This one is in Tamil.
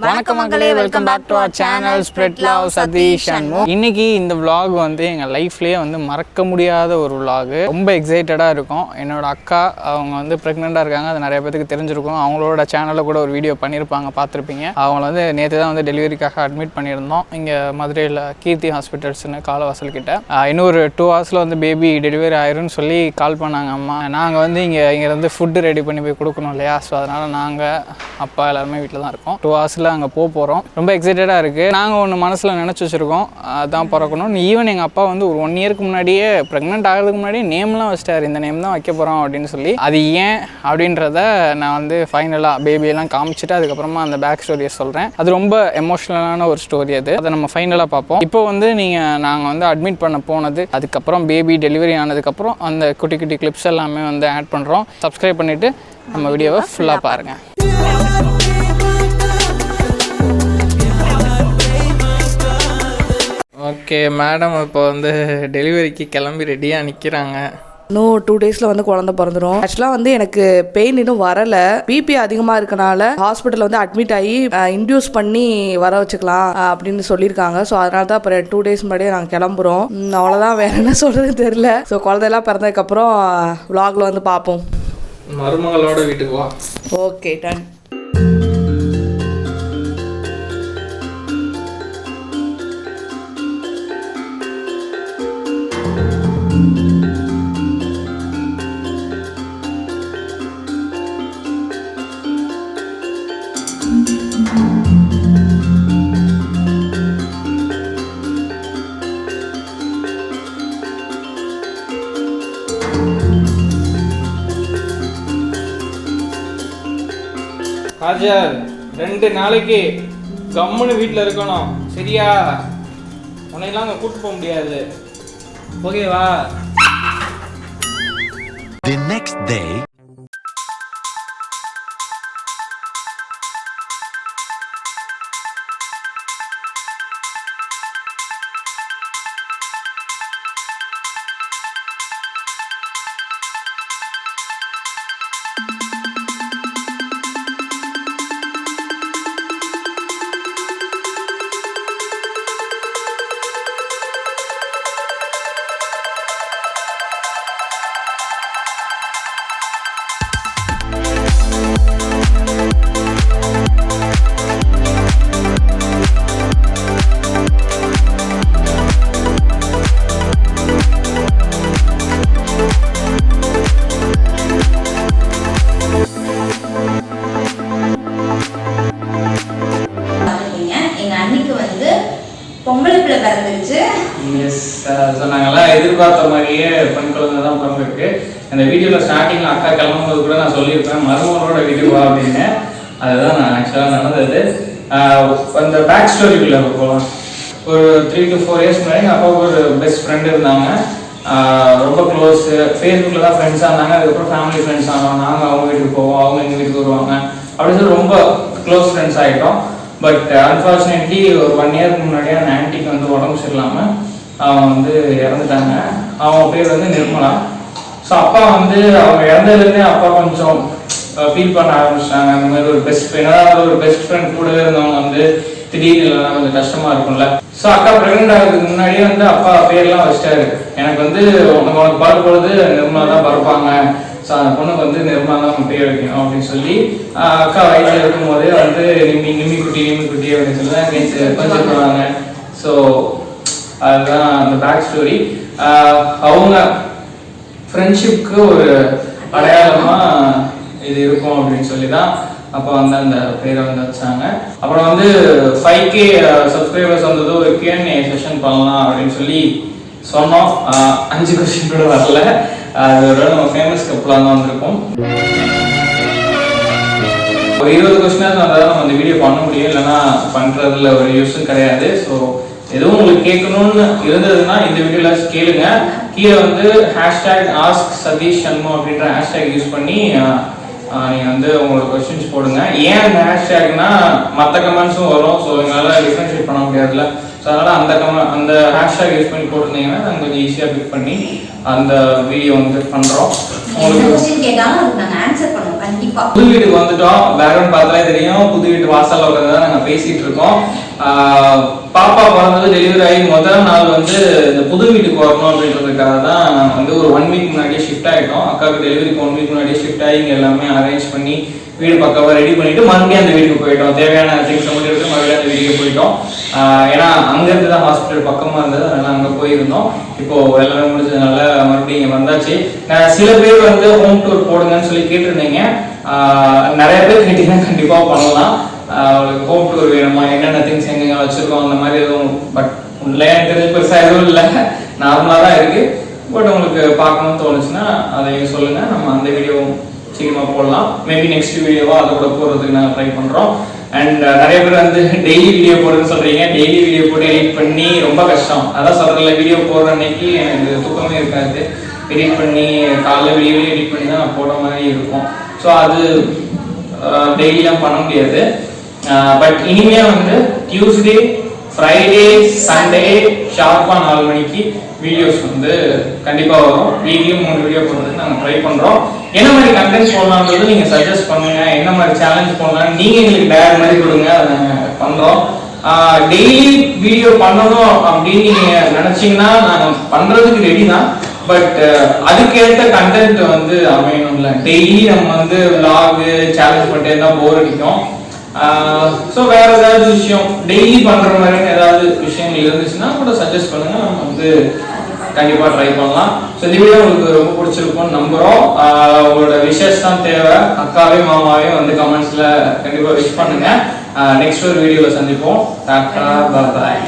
வணக்கம் மக்களே, welcome back to our channel spread love Sathish and மோ. இன்னைக்கு இந்த vlog வந்து எங்கள் லைஃப்லேயே வந்து மறக்க முடியாத ஒரு vlog. ரொம்ப எக்ஸைட்டடாக இருக்கும். என்னோட அக்கா அவங்க வந்து ப்ரெக்னெண்ட்டாக இருக்காங்க. அது நிறைய பேருக்கு தெரிஞ்சிருக்கும். அவங்களோட சேனலில் கூட ஒரு வீடியோ பண்ணியிருப்பாங்க, பார்த்துருப்பீங்க. அவங்கள வந்து நேற்று தான் வந்து டெலிவரிக்காக அட்மிட் பண்ணியிருந்தோம் இங்கே மதுரையில் கீர்த்தி ஹாஸ்பிட்டல்ஸ்னு காலவாசல் கிட்ட. இன்னொரு 2 hours வந்து பேபி டெலிவரி ஆயிரும்னு சொல்லி கால் பண்ணாங்க அம்மா. நாங்கள் வந்து இங்கேருந்து ஃபுட்டு ரெடி பண்ணி போய் கொடுக்கணும் இல்லையா, ஸோ அதனால் நாங்கள் அப்பா எல்லாருமே வீட்டில் தான் இருக்கோம். 2 hours அங்கே போகிறோம். ரொம்ப எக்ஸைட்டடாக இருக்குது. நாங்கள் ஒன்று மனசில் நினச்சி வச்சுருக்கோம், அதான் பிறக்கணும். ஈவன் எங்கள் அப்பா வந்து ஒரு 1 yearக்கு முன்னாடியே ப்ரெக்னென்ட் ஆகிறதுக்கு முன்னாடியே நேம்லாம் வச்சிட்டார், இந்த நேம் தான் வைக்க போகிறோம் அப்படின்னு சொல்லி. அது ஏன் அப்படின்றத நான் வந்து ஃபைனலாக பேபியெல்லாம் காமிச்சிட்டு அதுக்கப்புறமா அந்த பேக் ஸ்டோரியை சொல்கிறேன். அது ரொம்ப எமோஷ்னலான ஒரு ஸ்டோரி. அதை நம்ம ஃபைனலாக பார்ப்போம். இப்போ வந்து நாங்கள் வந்து அட்மிட் பண்ண போனது, அதுக்கப்புறம் பேபி டெலிவரி ஆனதுக்கப்புறம் அந்த குட்டி குட்டி கிளிப்ஸ் எல்லாமே வந்து ஆட் பண்ணுறோம். சப்ஸ்கிரைப் பண்ணிவிட்டு நம்ம வீடியோவை ஃபுல்லாக பாருங்கள். ஓகே மேடம், இப்போ வந்து டெலிவரிக்கு கிளம்பி ரெடியாக நிற்கிறாங்க. இன்னும் 2 daysல வந்து குழந்தை பிறந்துடும். ஆக்சுவலாக வந்து எனக்கு பெயின் இன்னும் வரலை. பிபி அதிகமாக இருக்கனால ஹாஸ்பிட்டல் வந்து அட்மிட் ஆகி இன்டியூஸ் பண்ணி வர வச்சுக்கலாம் அப்படின்னு சொல்லியிருக்காங்க. ஸோ அதனால தான் அப்புறம் 2 days முன்னாடியே நாங்கள் கிளம்புறோம். அவ்வளோதான், வேற என்ன சொல்கிறது தெரியல. ஸோ குழந்தையெல்லாம் பிறந்ததுக்கப்புறம் vlogல வந்து பார்ப்போம். மருமகளோட வீட்டுக்கு வா. Okay, ton. ராஜர், 2 நாளைக்கு கம்முன்னு வீட்டில் இருக்கணும், சரியா? உன்னையெல்லாம் அங்கே கூட்டு போக முடியாது, ஓகேவா? The next day. நாங்கெல்லாம் எதிர்பார்த்த மாதிரியே பெண் குழந்தை தான் பிறந்திருக்கு. அந்த வீடியோவில் ஸ்டார்டிங்கில் அக்கா கிளம்பும்போது கூட நான் சொல்லியிருப்பேன், மருமகளோட வீட்டுக்கு வா அப்படின்னு. அதுதான் நான் ஆக்சுவலாக நடந்தது. அந்த பேக் ஸ்டோரிக்குள்ளே போகலாம். ஒரு 3 to 4 years முன்னாடி அப்பாவுக்கு ஒரு பெஸ்ட் ஃப்ரெண்டு இருந்தாங்க, ரொம்ப க்ளோஸ். ஃபேஸ்புக்கில் தான் ஃப்ரெண்ட்ஸாக இருந்தாங்க. அதுக்கப்புறம் ஃபேமிலி ஃப்ரெண்ட்ஸ் ஆனோம். நாங்கள் அவங்க வீட்டுக்கு போவோம், அவங்க எங்கள் வீட்டுக்கு வருவாங்க. அப்படின்னு சொல்லி ரொம்ப க்ளோஸ் ஃப்ரெண்ட்ஸ் ஆகிட்டோம். பட் அன்ஃபார்ச்சுனேட்லி ஒரு 1 yearக்கு முன்னாடியே அந்த ஆன்ட்டிக்கு வந்து உடம்பு சரியில்லாமல் அவங்க வந்து இறந்துட்டாங்க. அவங்க பேர் வந்து நிர்மலா. ஸோ அப்பா வந்து அவங்க இறந்ததுலேருந்தே அப்பா கொஞ்சம் ஃபீல் பண்ண ஆரம்பிச்சிட்டாங்க. அந்த மாதிரி ஒரு பெஸ்ட் ஃப்ரெண்ட், ஒரு பெஸ்ட் ஃப்ரெண்ட் கூடவே இருந்தவங்க வந்து திடீர்னு இல்லைனா கொஞ்சம் கஷ்டமாக இருக்கும்ல. ஸோ அக்கா ப்ரெக்னென்ட் ஆகிறதுக்கு முன்னாடியே வந்து அப்பா பேர்லாம் வச்சிட்டாரு. எனக்கு வந்து உனக்கு பார்க்கும்பொழுது நிர்மலா தான் பறப்பாங்க, ஸோ அந்த பொண்ணுக்கு வந்து நிர்மலா தான் பேர் வைக்கணும் அப்படின்னு சொல்லி அக்கா வயசில் இருக்கும் போதே வந்து நிம்மி குட்டி அப்படின்னு சொல்லி தான் கொஞ்சம் போனாங்க. ஸோ அதுதான் அந்த பேக் ஸ்டோரி. அவங்க ஃப்ரெண்ட்ஷிப்க்கு ஒரு அடையாளமாக இது இருக்கும் அப்படின்னு சொல்லி தான் அப்போ வந்து அந்த பேரை வந்து வச்சாங்க. அப்புறம் வந்து 5K சப்ஸ்கிரைபர்ஸ் வந்தது, ஒரு Q&A செஷன் பண்ணலாம் அப்படின்னு சொல்லி சொன்னோம். 5 கொஸ்டின் கூட வரல. அது ஒரு நம்ம ஃபேமஸ் கப்பலாக தான் வந்திருக்கோம். ஒரு 20 கொஸ்டினாக வந்தால் நம்ம அந்த வீடியோ பண்ண முடியும், இல்லைன்னா பண்ணுறதுல ஒரு யூஸும் கிடையாது. ஸோ எதுவும் உங்களுக்கு கேட்கணும்னு இருந்ததுன்னா இந்த வீடியோவில் கேளுங்க. கீழே வந்து #AskSatishShanmu அப்படின்ற ஹேஷ்டேக் யூஸ் பண்ணி நீங்கள் வந்து உங்களோட கொஸ்டின்ஸ் போடுங்க. ஏன் அந்த ஹேஷ்டேக்னா மற்ற கமெண்ட்ஸும் வரும், ஸோ எங்களால் டிஃப்ரென்ஷியேட் பண்ண முடியாதுல்ல. ஸோ அதனால் அந்த ஹேஷ்டேக் யூஸ் பண்ணி போட்டிருந்தீங்கன்னா நாங்கள் கொஞ்சம் ஈஸியாக பிக் பண்ணி அந்த வீடியோ வந்து பண்ணுறோம். உங்களுக்கு கொஸ்டின் கேட்டாலும் அதுக்கு நாங்கள் ஆன்சர் பண்ணுவோம் கண்டிப்பாக. புது வீட்டுக்கு வந்துட்டோம். பேக்ரவுண்ட் பார்த்தாலே தெரியும், புது வீட்டு வாசல்ல உட்காந்து தான் நாங்கள் பேசிட்டு இருக்கோம். பாப்பா பிறந்தது டெலிவரி ஆகி முதல் நாள் வந்து இந்த புது வீட்டுக்கு வரணும் அப்படின்றதுக்காக தான் நாங்கள் வந்து ஒரு 1 வீக் முன்னாடியே ஷிஃப்ட் ஆகிட்டோம். அக்காவுக்கு டெலிவரிக்கு 1 வீக் முன்னாடியே ஷிஃப்ட் ஆகி இங்கே எல்லாமே அரேஞ்ச் பண்ணி வீடு பக்கமாக ரெடி பண்ணிட்டு மறுபடியும் அந்த வீட்டுக்கு போயிட்டோம். தேவையான திங்ஸ் மட்டும் எடுத்து மறுபடியும் அந்த வீட்டுக்கு போயிட்டோம். ஏன்னா அங்கேருந்து தான் ஹாஸ்பிட்டல் பக்கமாக இருந்தது, அதனால அங்கே போயிருந்தோம். இப்போ எல்லாமே முடிஞ்சதுனால மறுபடியும் இங்கே வந்தாச்சு. சில பேர் வந்து ஹோம் டூர் போடுங்கன்னு சொல்லி கேட்டிருந்தீங்க. நிறைய பேர் கேட்டீங்கன்னா கண்டிப்பாக பண்ணலாம். அவளுக்கு ஹோம் டூர் வேணுமா, என்னென்ன திங்ஸ் எங்கெங்க வச்சிருக்கோம் அந்த மாதிரி எதுவும், பட் உள்ள எனக்கு தெரிஞ்சு பெருசாக எதுவும் இல்லை, நார்மலாக தான் இருக்கு. பட் உங்களுக்கு பார்க்கணும்னு தோணுச்சுன்னா அதையும் சொல்லுங்க, நம்ம அந்த வீடியோ சீக்கிரமா போடலாம். மேபி நெக்ஸ்ட் வீடியோவா அதை கூட போடுறதுக்கு நாங்கள் ட்ரை பண்றோம். அண்ட் நிறைய பேர் வந்து டெய்லி வீடியோ போடுன்னு சொல்றீங்க. டெய்லி வீடியோ போட்டு எடிட் பண்ணி ரொம்ப கஷ்டம். அதான் சொல்றேன்ல, வீடியோ போடுற அன்னைக்கு எனக்கு தூக்கமே இருக்காது. எடிட் பண்ணி காலைல வீடியோ எடிட் பண்ணி தான் நான் போடுற மாதிரி இருக்கும். ஸோ அது டெய்லியெலாம் பண்ண முடியாது. பட் இனிமே வந்து டியூஸ்டே, ஃப்ரைடே, சண்டே ஷார்ப்பாக 4 மணிக்கு வீடியோஸ் வந்து கண்டிப்பாக வரும். வீக்லியும் 3 வீடியோ போடுறதுக்கு நாங்கள் ட்ரை பண்ணுறோம். என்ன மாதிரி கண்டென்ட் போடலான்றது நீங்கள் சஜஸ்ட் பண்ணுங்க. என்ன மாதிரி சேலஞ்ச் போடலாம் நீங்கள் எங்களுக்கு டேர் மாதிரி கொடுங்க, அதை நாங்கள் பண்ணுறோம். டெய்லி வீடியோ பண்ணணும் அப்படின்னு நீங்கள் நினச்சிங்கன்னா நாங்கள் பண்ணுறதுக்கு ரெடி தான். பட் அதுக்கேற்ற கண்டென்ட் வந்து அமையணும்ல. டெய்லி நம்ம வந்து விலாகு சேலஞ்ச் பண்ணிட்டே இருந்தால் போர் அடிக்கும். ஸோ வேற ஏதாவது விஷயம் டெய்லி பண்ற மாதிரி ஏதாவது விஷயங்கள் இருந்துச்சுன்னா கூட சஜஸ்ட் பண்ணுங்க, நம்ம வந்து கண்டிப்பா ட்ரை பண்ணலாம். ஸோ இந்த வீடியோ உங்களுக்கு ரொம்ப பிடிச்சிருக்கும்னு நம்புறோம். உங்களோட விஷஸ் தான் தேவை. அக்காவையும் மாமாவையும் வந்து கமெண்ட்ஸ்ல கண்டிப்பா விஷ் பண்ணுங்க. நெக்ஸ்ட் ஒரு வீடியோல சந்திப்போம். டாடா, பாய்.